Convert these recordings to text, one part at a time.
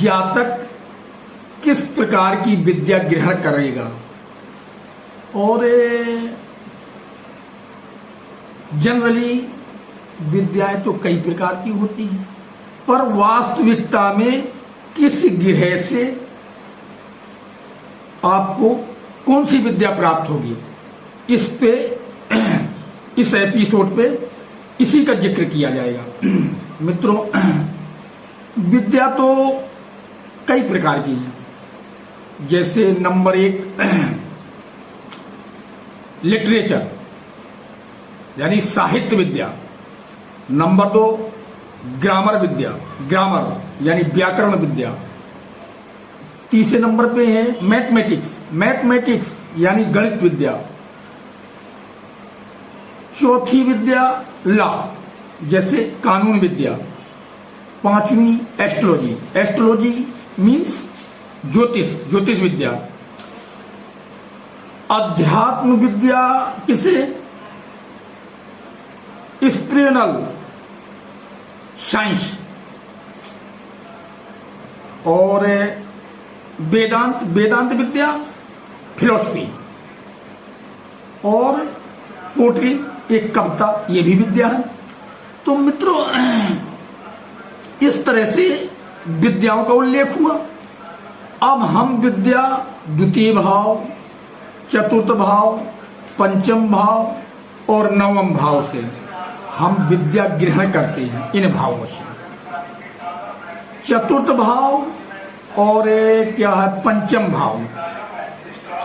जातक किस प्रकार की विद्या ग्रहण करेगा। और जनरली विद्याएं तो कई प्रकार की होती हैं, पर वास्तविकता में किस ग्रह से आपको कौन सी विद्या प्राप्त होगी, इस पे इस एपिसोड पे इसी का जिक्र किया जाएगा। मित्रों, विद्या तो कई प्रकार की है। जैसे नंबर 1 लिटरेचर यानी साहित्य विद्या। नंबर 2 ग्रामर विद्या, ग्रामर यानी व्याकरण विद्या। तीसरे नंबर पे है मैथमेटिक्स यानी गणित विद्या। चौथी विद्या लॉ जैसे कानून विद्या। पांचवी एस्ट्रोलॉजी मीन्स ज्योतिष विद्या। अध्यात्म विद्या किसे स्पिरिचुअल साइंस। और वेदांत विद्या फिलॉसफी। और पोट्री एक कविता, ये भी विद्या है। तो मित्रों, इस तरह से विद्याओं का उल्लेख हुआ। अब हम विद्या द्वितीय भाव, चतुर्थ भाव, पंचम भाव और नवम भाव से हम विद्या ग्रहण करते हैं। इन भावों से चतुर्थ भाव और क्या है पंचम भाव।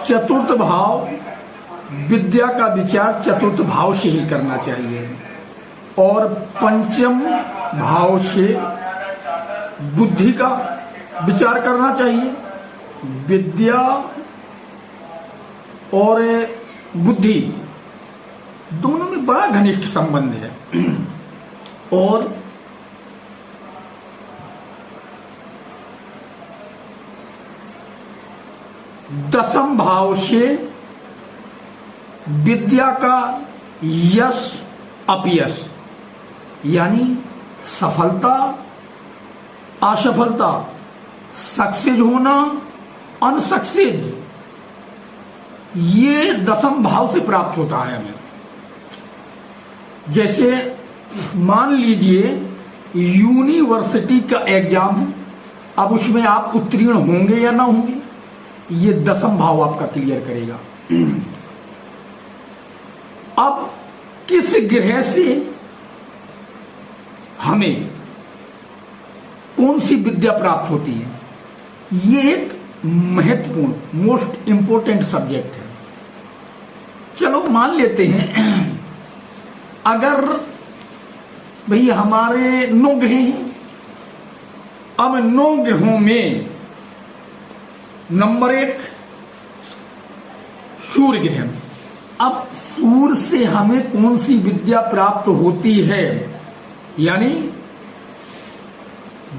चतुर्थ भाव विद्या का विचार चतुर्थ भाव से ही करना चाहिए और पंचम भाव से बुद्धि का विचार करना चाहिए। विद्या और बुद्धि दोनों में बड़ा घनिष्ठ संबंध है। और दसम भाव से विद्या का यश अपयश यानी सफलता असफलता, सक्सेस होना अनसक्सेस, ये दसम भाव से प्राप्त होता है हमें। जैसे मान लीजिए यूनिवर्सिटी का एग्जाम है, अब उसमें आप उत्तीर्ण होंगे या ना होंगे, ये दसम भाव आपका क्लियर करेगा। अब किस ग्रह से हमें कौन सी विद्या प्राप्त होती है, ये एक महत्वपूर्ण मोस्ट इंपोर्टेंट सब्जेक्ट है। चलो मान लेते हैं अगर भई हमारे 9 ग्रह हैं। अब 9 ग्रहों में नंबर 1 सूर्य ग्रह। अब सूर्य से हमें कौन सी विद्या प्राप्त होती है, यानी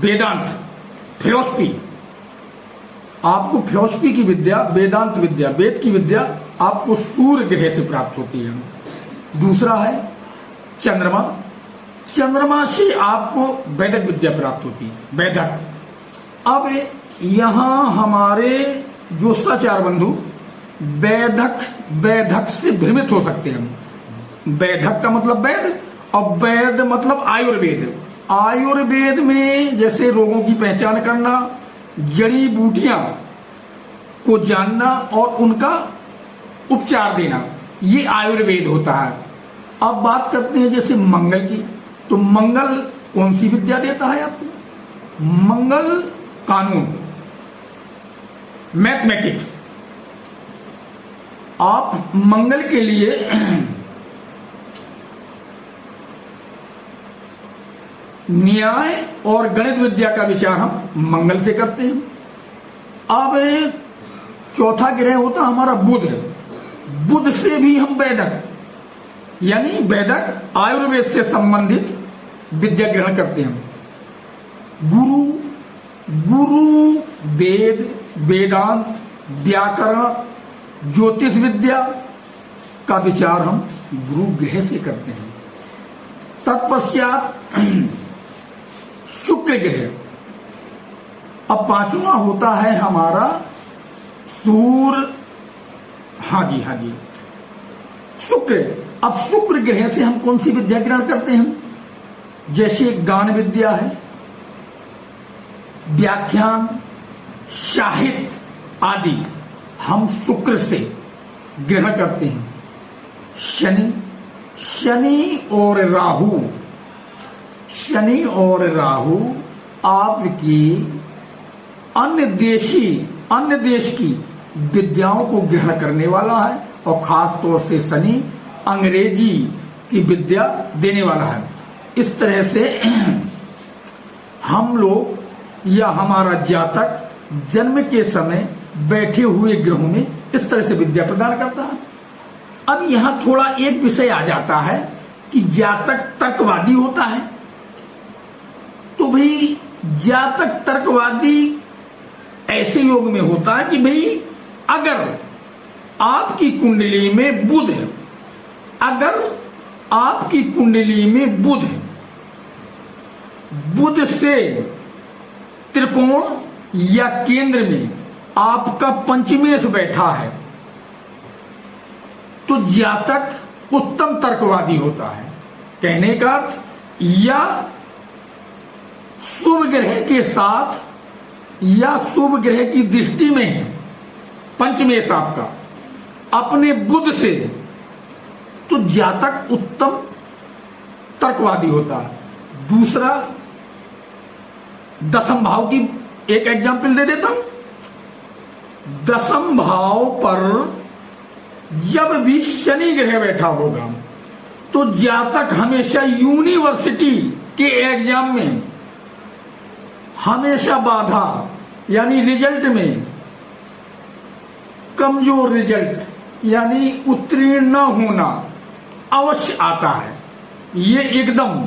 वेदांत फिलॉसफी। आपको फिलॉसफी की विद्या, वेदांत विद्या, वेद की विद्या आपको सूर्य ग्रह से प्राप्त होती है। दूसरा है चंद्रमा। चंद्रमा से आपको वैदिक विद्या प्राप्त होती है, वैदक। अब यहां हमारे ज्योतिषाचार्य बंधु वैदक से भ्रमित हो सकते हैं। वैदक का मतलब वैद और वैद मतलब आयुर्वेद। आयुर्वेद में जैसे रोगों की पहचान करना, जड़ी बूटियां को जानना और उनका उपचार देना, ये आयुर्वेद होता है। अब बात करते हैं जैसे मंगल की, तो मंगल कौन सी विद्या देता है आपको? मंगल कानून, मैथमेटिक्स। आप मंगल के लिए न्याय और गणित विद्या का विचार हम मंगल से करते हैं। अब चौथा ग्रह होता हमारा बुध। बुध से भी हम वैदक यानी वैदक आयुर्वेद से संबंधित विद्या ग्रहण करते हैं। गुरु वेद, वेदांत, व्याकरण, ज्योतिष विद्या का विचार हम गुरु ग्रह से करते हैं। तत्पश्चात शुक्र ग्रह। अब पांचवा होता है हमारा सूर्य, हाँ जी, शुक्र। अब शुक्र ग्रह से हम कौन सी विद्या ग्रहण करते हैं? जैसे गान विद्या है, व्याख्यान, साहित्य आदि हम शुक्र से ग्रहण करते हैं। शनि और राहु आपकी अन्य देश की विद्याओं को ग्रहण करने वाला है, और खास तौर से शनि अंग्रेजी की विद्या देने वाला है। इस तरह से हम लोग या हमारा जातक जन्म के समय बैठे हुए ग्रहों में इस तरह से विद्या प्रदान करता है। अब यहां थोड़ा एक विषय आ जाता है कि जातक तर्कवादी होता है। तो भाई जातक तर्कवादी ऐसे योग में होता है कि भाई अगर आपकी कुंडली में बुध है, बुध से त्रिकोण या केंद्र में आपका पंचमेश बैठा है, तो जातक उत्तम तर्कवादी होता है। कहने का अर्थ, या शुभ ग्रह के साथ या शुभ ग्रह की दृष्टि में है पंचमेश आपका अपने बुध से, तो जातक उत्तम तर्कवादी होता है। दूसरा, दसम भाव की एक एग्जाम्पल दे देता हूं। दसम भाव पर जब भी शनि ग्रह बैठा होगा, तो जातक हमेशा यूनिवर्सिटी के एग्जाम में हमेशा बाधा, यानी रिजल्ट में कमजोर रिजल्ट यानी उत्तीर्ण न होना अवश्य आता है। ये एकदम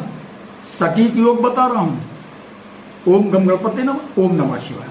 सटीक योग बता रहा हूं। ओम गम गणपति नमः। ओम नमः शिवाय।